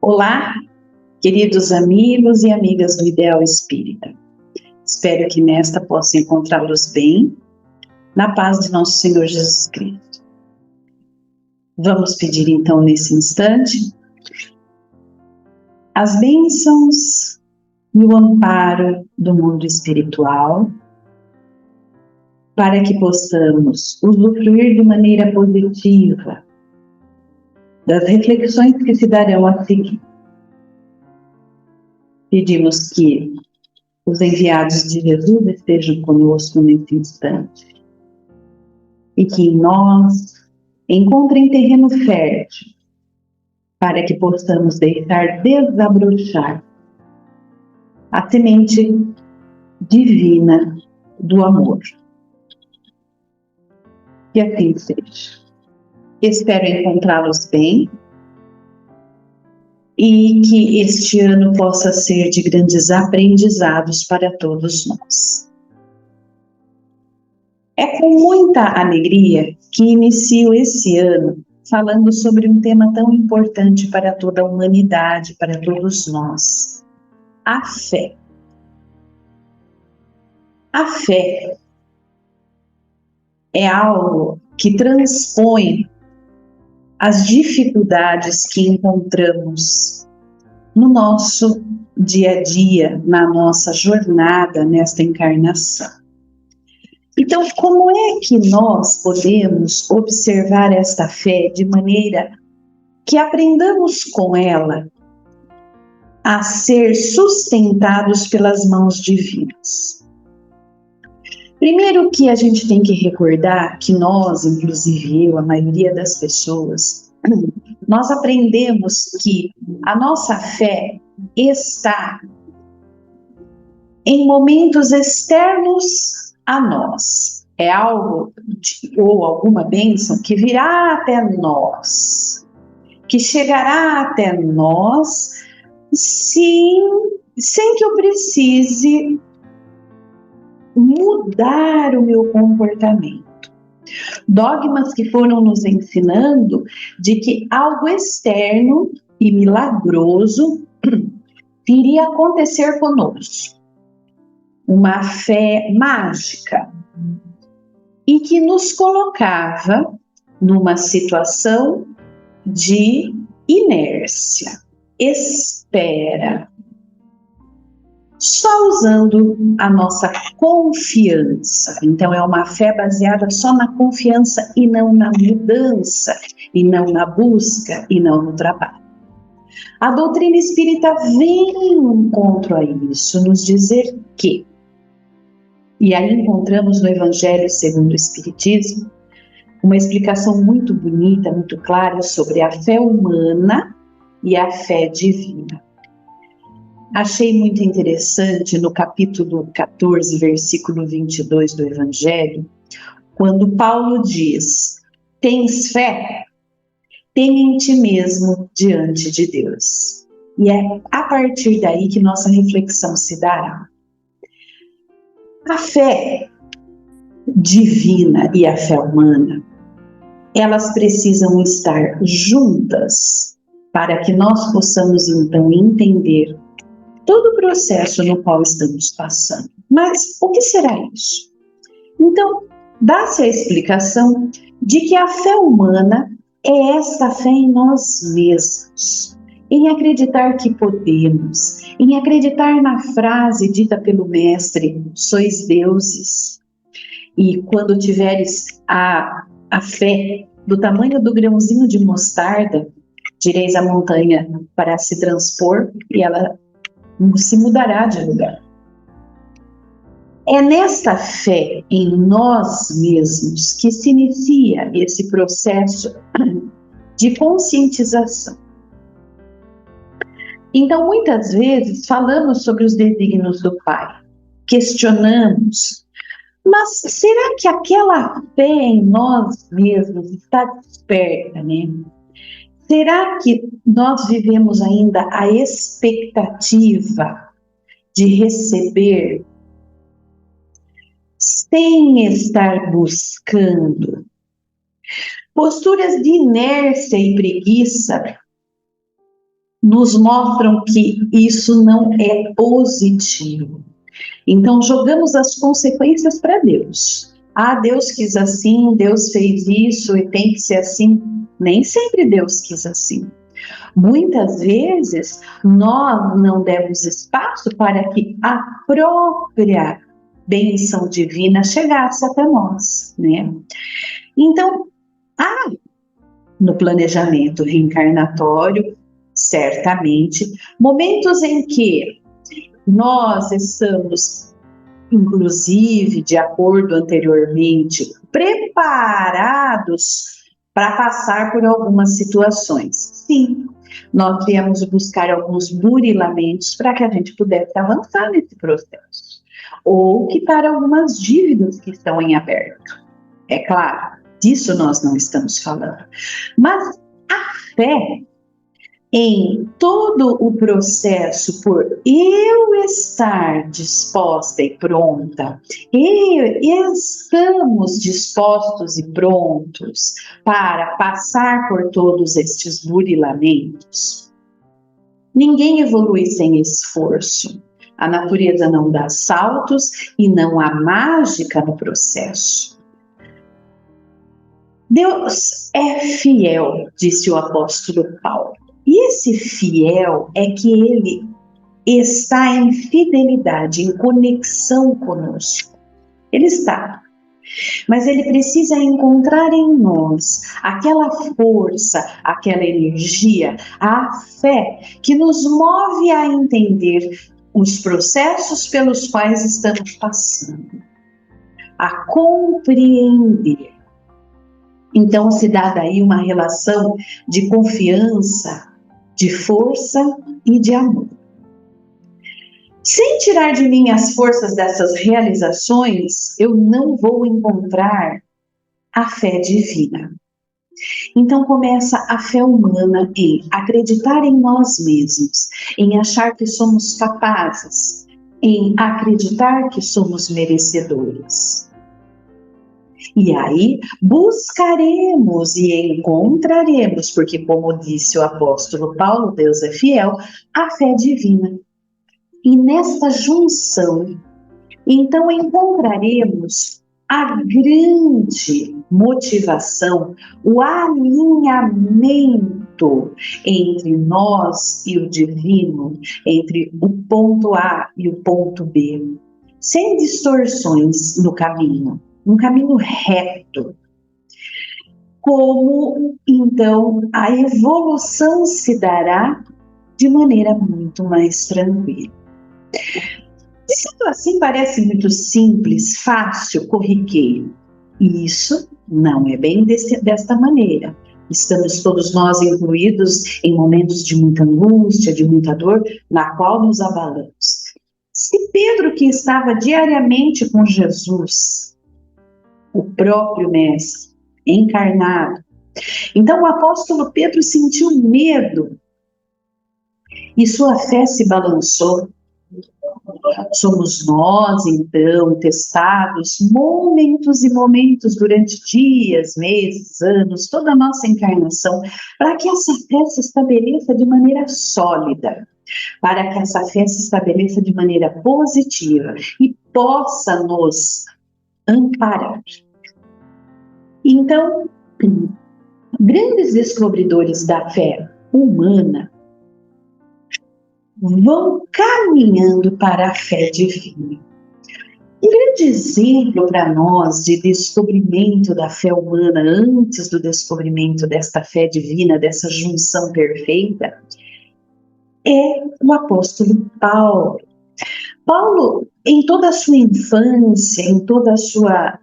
Olá, queridos amigos e amigas do Ideal Espírita. Espero que nesta possa encontrá-los bem, na paz de nosso Senhor Jesus Cristo. Vamos pedir então nesse instante as bênçãos e o amparo do mundo espiritual, para que possamos usufruir de maneira positiva das reflexões que se darão a seguir. Pedimos que os enviados de Jesus estejam conosco nesse instante e que em nós encontrem terreno fértil para que possamos deixar desabrochar a semente divina do amor. Que assim seja. Espero encontrá-los bem e que este ano possa ser de grandes aprendizados para todos nós. É com muita alegria que inicio esse ano falando sobre um tema tão importante para toda a humanidade, para todos nós: a fé. A fé é algo que transpõe as dificuldades que encontramos no nosso dia a dia, na nossa jornada nesta encarnação. Então, como é que nós podemos observar esta fé de maneira que aprendamos com ela a ser sustentados pelas mãos divinas? Primeiro que a gente tem que recordar que nós, inclusive eu, a maioria das pessoas, nós aprendemos que a nossa fé está em momentos externos a nós. É algo ou alguma bênção que virá até nós, que chegará até nós sem que eu precise mudar o meu comportamento. Dogmas que foram nos ensinando de que algo externo e milagroso iria acontecer conosco. Uma fé mágica e que nos colocava numa situação de inércia, espera, só usando a nossa confiança. Então é uma fé baseada só na confiança e não na mudança, e não na busca, e não no trabalho. A doutrina espírita vem no encontro a isso, nos dizer que, e aí encontramos no Evangelho segundo o Espiritismo, uma explicação muito bonita, muito clara sobre a fé humana e a fé divina. Achei muito interessante no capítulo 14, versículo 22 do Evangelho, quando Paulo diz: tens fé? Tem em ti mesmo diante de Deus. E é a partir daí que nossa reflexão se dará. A fé divina e a fé humana, elas precisam estar juntas para que nós possamos então entender todo o processo no qual estamos passando. Mas o que será isso? Então, dá-se a explicação de que a fé humana é esta fé em nós mesmos, em acreditar que podemos, em acreditar na frase dita pelo Mestre: sois deuses. E quando tiveres a fé do tamanho do grãozinho de mostarda, direis à montanha para se transpor e ela se mudará de lugar. É nesta fé em nós mesmos que se inicia esse processo de conscientização. Então, muitas vezes, falamos sobre os desígnios do Pai, questionamos, mas será que aquela fé em nós mesmos está desperta, né? Será que nós vivemos ainda a expectativa de receber sem estar buscando? Posturas de inércia e preguiça nos mostram que isso não é positivo. Então, jogamos as consequências para Deus. Ah, Deus quis assim, Deus fez isso e tem que ser assim. Nem sempre Deus quis assim. Muitas vezes, nós não demos espaço para que a própria bênção divina chegasse até nós, né? Então, no planejamento reencarnatório, certamente, momentos em que nós estamos, inclusive, de acordo anteriormente, preparados para passar por algumas situações. Sim, nós viemos buscar alguns burilamentos para que a gente pudesse avançar nesse processo, ou quitar algumas dívidas que estão em aberto. É claro, disso nós não estamos falando. Mas a fé em todo o processo, por eu estar disposta e pronta, e estamos dispostos e prontos para passar por todos estes burilamentos. Ninguém evolui sem esforço. A natureza não dá saltos e não há mágica no processo. Deus é fiel, disse o apóstolo Paulo. E esse fiel é que ele está em fidelidade, em conexão conosco. Ele está. Mas ele precisa encontrar em nós aquela força, aquela energia, a fé que nos move a entender os processos pelos quais estamos passando, a compreender. Então se dá daí uma relação de confiança, de força e de amor. Sem tirar de mim as forças dessas realizações, eu não vou encontrar a fé divina. Então começa a fé humana em acreditar em nós mesmos, em achar que somos capazes, em acreditar que somos merecedores. E aí buscaremos e encontraremos, porque como disse o apóstolo Paulo, Deus é fiel, a fé divina. E nesta junção, então encontraremos a grande motivação, o alinhamento entre nós e o divino, entre o ponto A e o ponto B, sem distorções no caminho, um caminho reto. Como então a evolução se dará de maneira muito mais tranquila. Sendo assim, parece muito simples, fácil, corriqueiro. E isso não é bem desta maneira. Estamos todos nós incluídos em momentos de muita angústia, de muita dor, na qual nos abalamos. Se Pedro, que estava diariamente com Jesus, o próprio Mestre, encarnado, então o apóstolo Pedro sentiu medo e sua fé se balançou. Somos nós, então, testados momentos e momentos durante dias, meses, anos, toda a nossa encarnação, para que essa fé se estabeleça de maneira sólida, para que essa fé se estabeleça de maneira positiva e possa nos amparar. Então, grandes descobridores da fé humana vão caminhando para a fé divina. Um grande exemplo para nós de descobrimento da fé humana antes do descobrimento desta fé divina, dessa junção perfeita, é o apóstolo Paulo. Paulo, em toda a sua infância, em toda a sua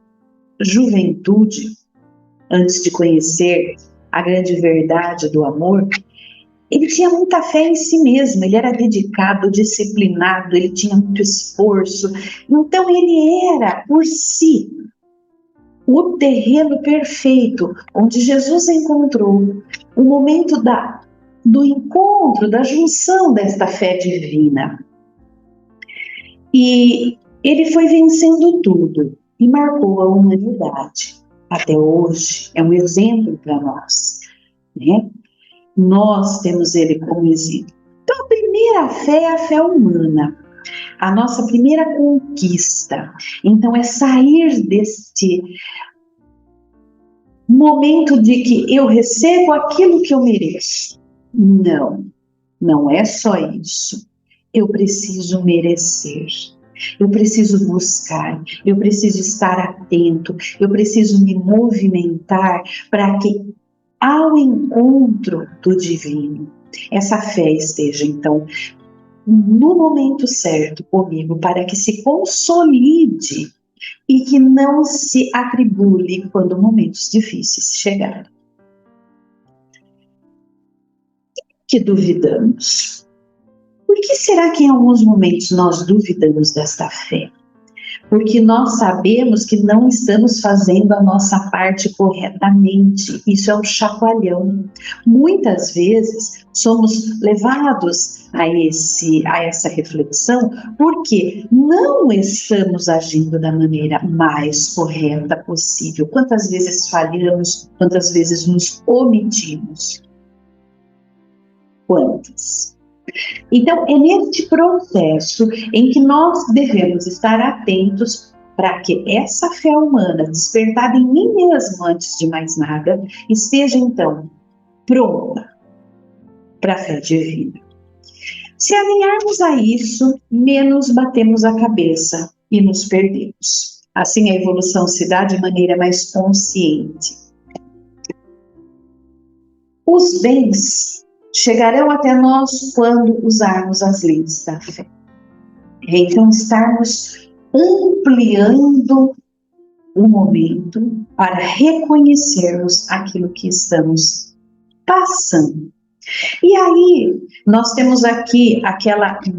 juventude, antes de conhecer a grande verdade do amor, ele tinha muita fé em si mesmo, ele era dedicado, disciplinado, ele tinha muito esforço. Então ele era, por si, o terreno perfeito, onde Jesus encontrou o momento do encontro, da junção desta fé divina. E ele foi vencendo tudo e marcou a humanidade. Até hoje é um exemplo para nós, né? Nós temos ele como exemplo. Então, a primeira fé é a fé humana, a nossa primeira conquista. Então, é sair deste momento de que eu recebo aquilo que eu mereço. Não, não é só isso. Eu preciso merecer. Eu preciso buscar, eu preciso estar atento, eu preciso me movimentar para que, ao encontro do divino, essa fé esteja, então, no momento certo comigo, para que se consolide e que não se atribule quando momentos difíceis chegarem. Que duvidamos? Por que será que em alguns momentos nós duvidamos desta fé? Porque nós sabemos que não estamos fazendo a nossa parte corretamente. Isso é um chacoalhão. Muitas vezes somos levados a essa reflexão porque não estamos agindo da maneira mais correta possível. Quantas vezes falhamos, quantas vezes nos omitimos? Quantas? Então, é neste processo em que nós devemos estar atentos para que essa fé humana, despertada em mim mesmo antes de mais nada, esteja então pronta para a fé divina. Se alinharmos a isso, menos batemos a cabeça e nos perdemos. Assim a evolução se dá de maneira mais consciente. Os bens chegarão até nós quando usarmos as leis da fé. Então, estarmos ampliando o momento para reconhecermos aquilo que estamos passando. E aí, nós temos aqui aquele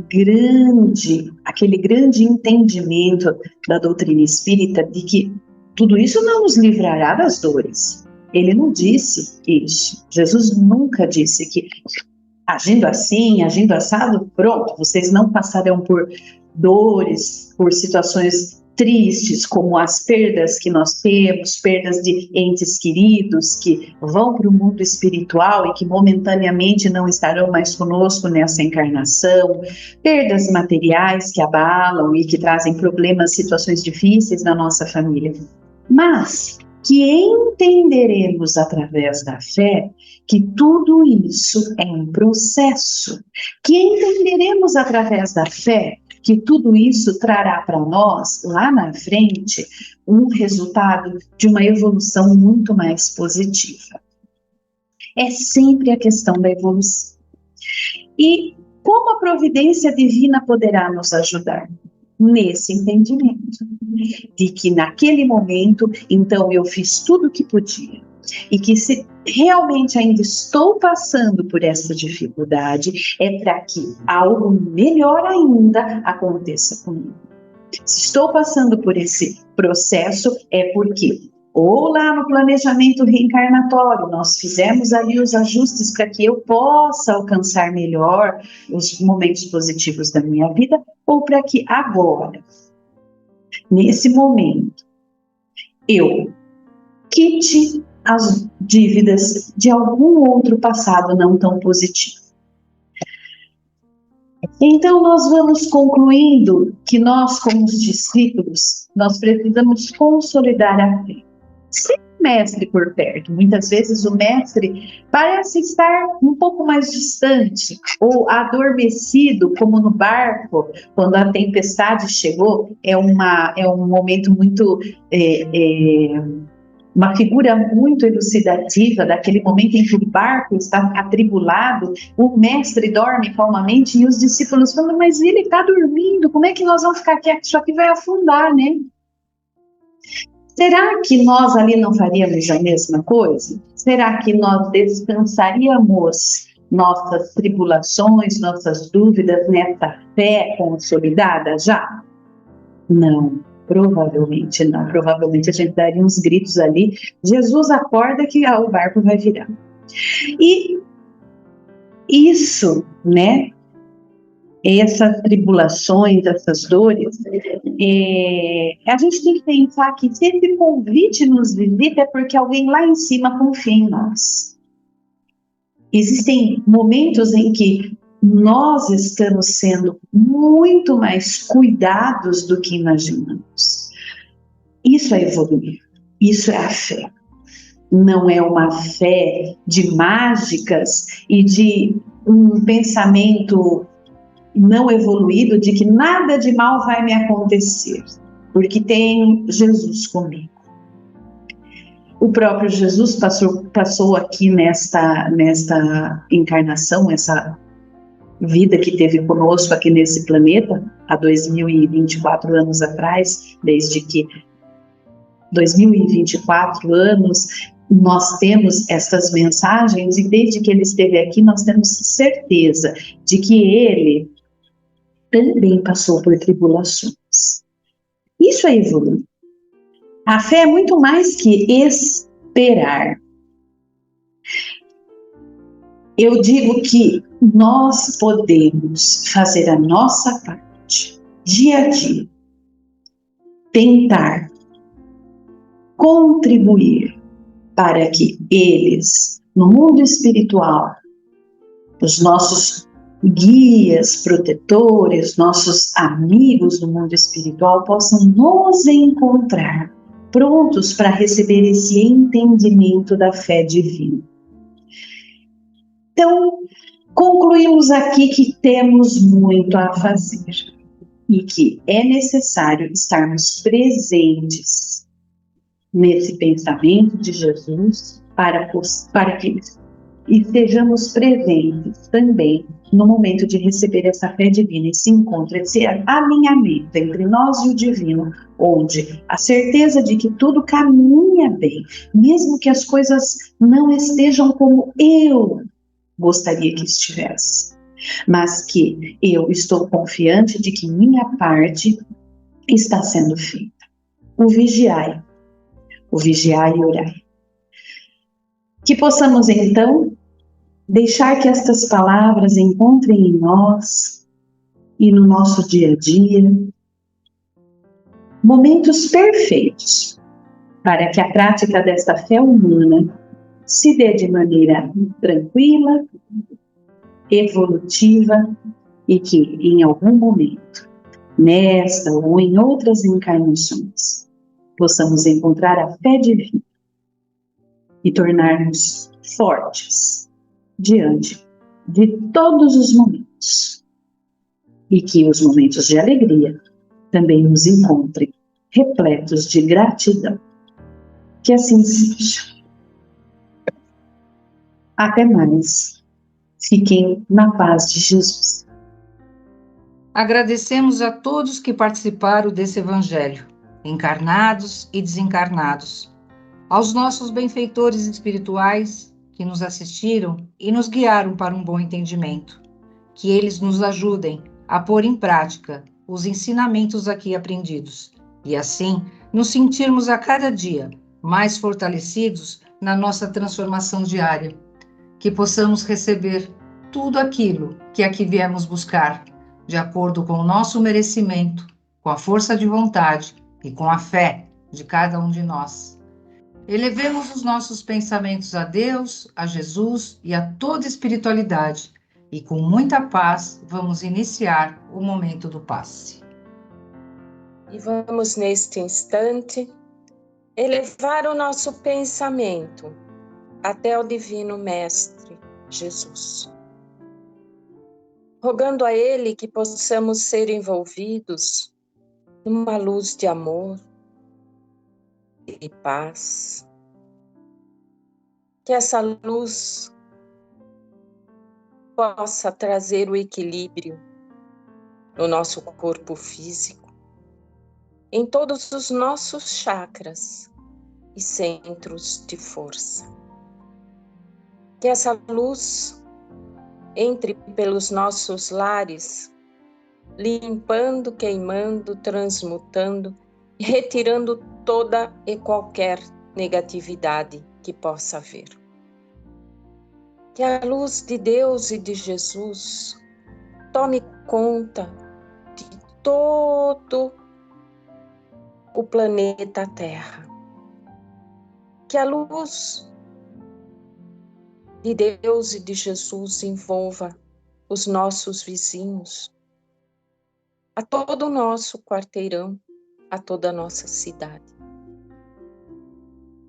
grande entendimento da doutrina espírita de que tudo isso não nos livrará das dores. Ele não disse isso. Jesus nunca disse que agindo assim, agindo assado, pronto, vocês não passarão por dores, por situações tristes, como as perdas que nós temos, perdas de entes queridos que vão para o mundo espiritual e que momentaneamente não estarão mais conosco nessa encarnação, perdas materiais que abalam e que trazem problemas, situações difíceis na nossa família. Mas que entenderemos através da fé que tudo isso é um processo, que entenderemos através da fé que tudo isso trará para nós, lá na frente, um resultado de uma evolução muito mais positiva. É sempre a questão da evolução. E como a providência divina poderá nos ajudar? Nesse entendimento, de que naquele momento, então eu fiz tudo o que podia, e que se realmente ainda estou passando por essa dificuldade, é para que algo melhor ainda aconteça comigo. Se estou passando por esse processo, é porque ou lá no planejamento reencarnatório nós fizemos ali os ajustes para que eu possa alcançar melhor os momentos positivos da minha vida, ou para que agora, nesse momento, eu quite as dívidas de algum outro passado não tão positivo. Então, nós vamos concluindo que nós, como os discípulos, nós precisamos consolidar a fé. Sem o mestre por perto. Muitas vezes o mestre parece estar um pouco mais distante ou adormecido, como no barco, quando a tempestade chegou. É um momento muito... uma figura muito elucidativa daquele momento em que o barco está atribulado, o mestre dorme calmamente e os discípulos falam, mas ele está dormindo, como é que nós vamos ficar aqui? Isso aqui vai afundar, né? Será que nós ali não faríamos a mesma coisa? Será que nós descansaríamos nossas tribulações, nossas dúvidas nessa fé consolidada já? Não. Provavelmente não, provavelmente a gente daria uns gritos ali, Jesus acorda que o barco vai virar. E isso, né, essas tribulações, essas dores, a gente tem que pensar que se esse convite nos visita é porque alguém lá em cima confia em nós. Existem momentos em que nós estamos sendo muito mais cuidados do que imaginamos. Isso é evoluir, isso é a fé. Não é uma fé de mágicas e de um pensamento não evoluído de que nada de mal vai me acontecer, porque tenho Jesus comigo. O próprio Jesus passou aqui nesta encarnação, essa vida que teve conosco aqui nesse planeta, há 2024 anos atrás, desde que 2024 anos, nós temos essas mensagens e desde que ele esteve aqui, nós temos certeza de que ele também passou por tribulações. Isso é evoluir. A fé é muito mais que esperar. Eu digo que nós podemos fazer a nossa parte, dia a dia, tentar contribuir para que eles, no mundo espiritual, os nossos guias, protetores, nossos amigos no mundo espiritual, possam nos encontrar prontos para receber esse entendimento da fé divina. Então, concluímos aqui que temos muito a fazer e que é necessário estarmos presentes nesse pensamento de Jesus para que estejamos presentes também no momento de receber essa fé divina, esse encontro, esse alinhamento entre nós e o divino, onde a certeza de que tudo caminha bem, mesmo que as coisas não estejam como eu gostaria que estivesse, mas que eu estou confiante de que minha parte está sendo feita. O vigiai e orai. Que possamos então deixar que estas palavras encontrem em nós e no nosso dia a dia momentos perfeitos para que a prática desta fé humana se dê de maneira tranquila, evolutiva e que em algum momento, nesta ou em outras encarnações, possamos encontrar a fé divina e tornar-nos fortes diante de todos os momentos. E que os momentos de alegria também nos encontrem repletos de gratidão. Que assim seja. Até mais. Fiquem na paz de Jesus. Agradecemos a todos que participaram desse evangelho, encarnados e desencarnados, aos nossos benfeitores espirituais que nos assistiram e nos guiaram para um bom entendimento. Que eles nos ajudem a pôr em prática os ensinamentos aqui aprendidos e assim nos sentirmos a cada dia mais fortalecidos na nossa transformação diária. Que possamos receber tudo aquilo que aqui viemos buscar, de acordo com o nosso merecimento, com a força de vontade e com a fé de cada um de nós. Elevemos os nossos pensamentos a Deus, a Jesus e a toda espiritualidade, e com muita paz vamos iniciar o momento do passe. E vamos neste instante elevar o nosso pensamento até o Divino Mestre Jesus, rogando a Ele que possamos ser envolvidos numa luz de amor e paz, que essa luz possa trazer o equilíbrio no nosso corpo físico, em todos os nossos chakras e centros de força. Que essa luz entre pelos nossos lares, limpando, queimando, transmutando, retirando toda e qualquer negatividade que possa haver. Que a luz de Deus e de Jesus tome conta de todo o planeta Terra. Que a luz de Deus e de Jesus envolva os nossos vizinhos, a todo o nosso quarteirão, a toda a nossa cidade.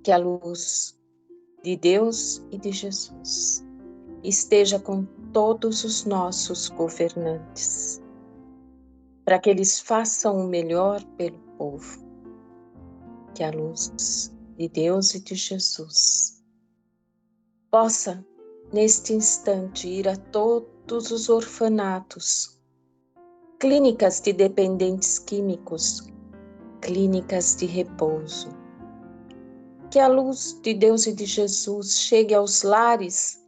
Que a luz de Deus e de Jesus esteja com todos os nossos governantes, para que eles façam o melhor pelo povo. Que a luz de Deus e de Jesus possa, neste instante, ir a todos os orfanatos, clínicas de dependentes químicos, clínicas de repouso. Que a luz de Deus e de Jesus chegue aos lares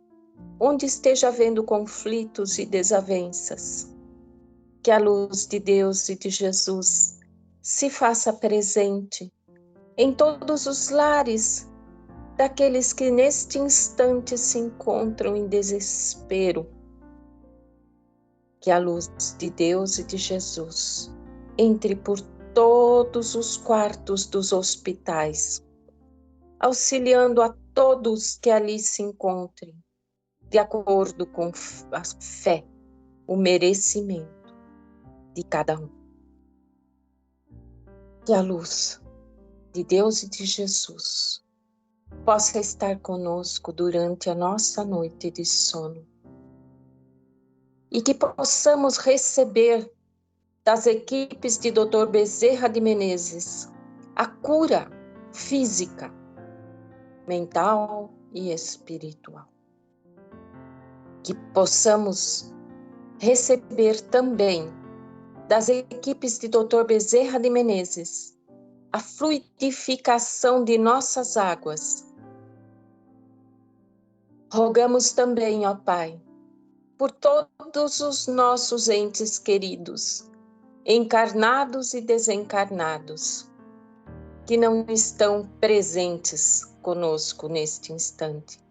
onde esteja havendo conflitos e desavenças. Que a luz de Deus e de Jesus se faça presente em todos os lares daqueles que neste instante se encontram em desespero. Que a luz de Deus e de Jesus entre por todos os quartos dos hospitais, auxiliando a todos que ali se encontrem, de acordo com a fé, o merecimento de cada um. Que a luz de Deus e de Jesus possa estar conosco durante a nossa noite de sono e que possamos receber das equipes de Dr. Bezerra de Menezes a cura física, mental e espiritual. Que possamos receber também das equipes de Dr. Bezerra de Menezes a fluidificação de nossas águas. Rogamos também, ó Pai, por todos os nossos entes queridos, encarnados e desencarnados, que não estão presentes conosco neste instante.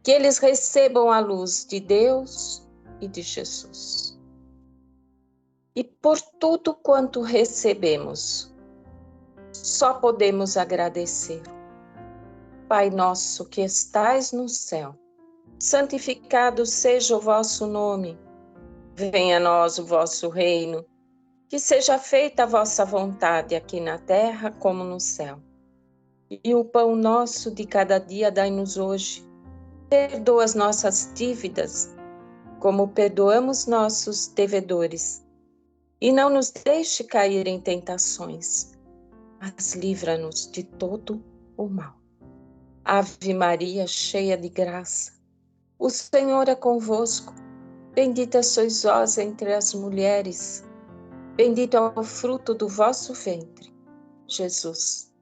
Que eles recebam a luz de Deus e de Jesus. E por tudo quanto recebemos, só podemos agradecer. Pai nosso que estais no céu, santificado seja o vosso nome. Venha a nós o vosso reino. Que seja feita a vossa vontade aqui na terra como no céu. E o pão nosso de cada dia dai-nos hoje. Perdoa as nossas dívidas, como perdoamos nossos devedores. E não nos deixe cair em tentações, mas livra-nos de todo o mal. Ave Maria, cheia de graça, o Senhor é convosco. Bendita sois vós entre as mulheres. Bendito é o fruto do vosso ventre, Jesus.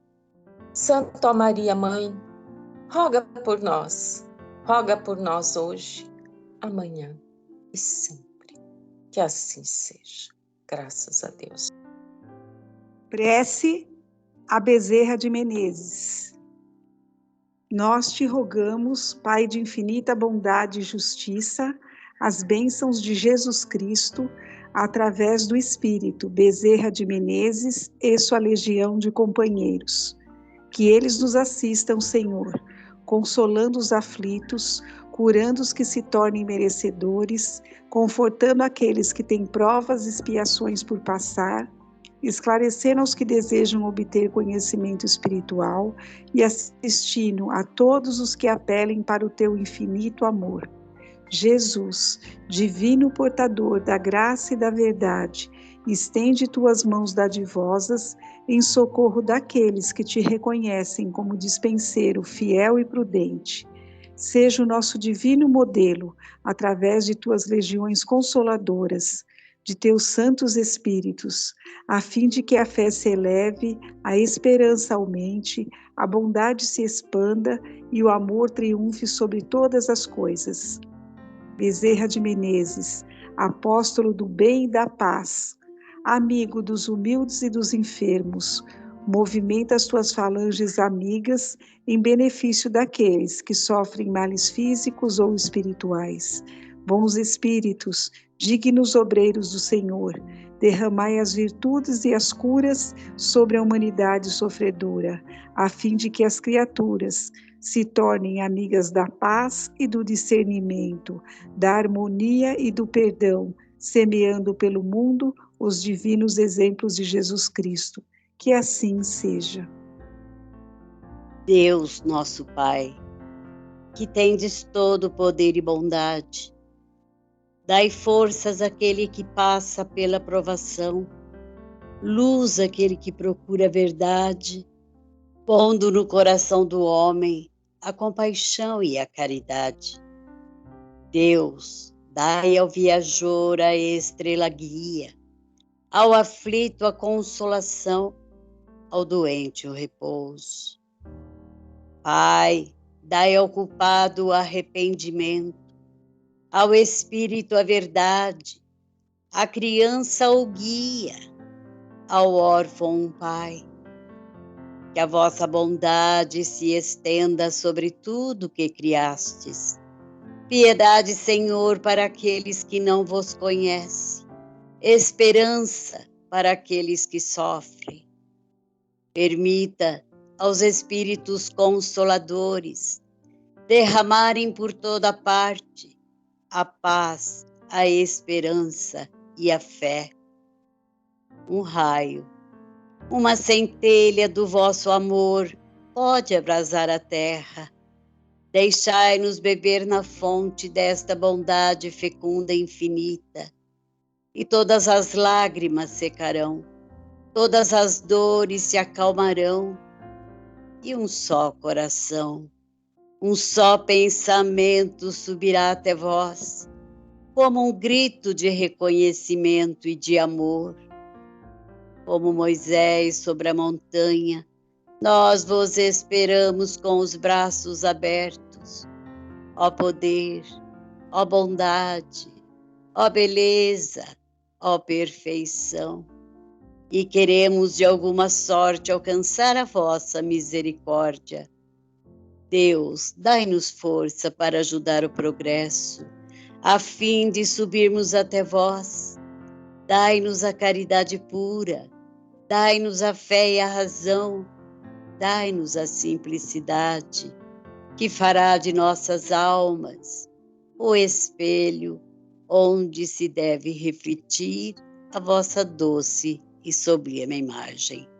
Santa Maria, Mãe, roga por nós hoje, amanhã e sempre. Que assim seja. Graças a Deus. Prece a Bezerra de Menezes. Nós te rogamos, Pai de infinita bondade e justiça, as bênçãos de Jesus Cristo, através do Espírito Bezerra de Menezes e sua legião de companheiros. Que eles nos assistam, Senhor, consolando os aflitos, curando os que se tornem merecedores, confortando aqueles que têm provas e expiações por passar, esclarecendo aos que desejam obter conhecimento espiritual e assistindo a todos os que apelem para o teu infinito amor. Jesus, divino portador da graça e da verdade, estende tuas mãos dadivosas em socorro daqueles que te reconhecem como dispenseiro fiel e prudente. Seja o nosso divino modelo, através de tuas legiões consoladoras, de teus santos espíritos, a fim de que a fé se eleve, a esperança aumente, a bondade se expanda e o amor triunfe sobre todas as coisas. Bezerra de Menezes, apóstolo do bem e da paz, amigo dos humildes e dos enfermos, movimenta as tuas falanges amigas em benefício daqueles que sofrem males físicos ou espirituais. Bons espíritos, dignos obreiros do Senhor, derramai as virtudes e as curas sobre a humanidade sofredora, a fim de que as criaturas, se tornem amigas da paz e do discernimento, da harmonia e do perdão, semeando pelo mundo os divinos exemplos de Jesus Cristo. Que assim seja. Deus, nosso Pai, que tendes todo poder e bondade, dai forças àquele que passa pela provação, luz àquele que procura a verdade, pondo no coração do homem a compaixão e a caridade. Deus, dai ao viajor a estrela guia, ao aflito a consolação, ao doente o repouso. Pai, dai ao culpado o arrependimento, ao espírito a verdade, à criança o guia, ao órfão um pai. Que a vossa bondade se estenda sobre tudo que criastes. Piedade, Senhor, para aqueles que não vos conhecem. Esperança para aqueles que sofrem. Permita aos espíritos consoladores derramarem por toda parte a paz, a esperança e a fé. Um raio, uma centelha do vosso amor pode abrasar a terra. Deixai-nos beber na fonte desta bondade fecunda e infinita, e todas as lágrimas secarão, todas as dores se acalmarão, e um só coração, um só pensamento subirá até vós, como um grito de reconhecimento e de amor. Como Moisés sobre a montanha, nós vos esperamos com os braços abertos. Ó poder, ó bondade, ó beleza, ó perfeição. E queremos de alguma sorte alcançar a vossa misericórdia. Deus, dai-nos força para ajudar o progresso, a fim de subirmos até vós. Dai-nos a caridade pura, dai-nos a fé e a razão, dai-nos a simplicidade, que fará de nossas almas o espelho onde se deve refletir a vossa doce e sublime imagem.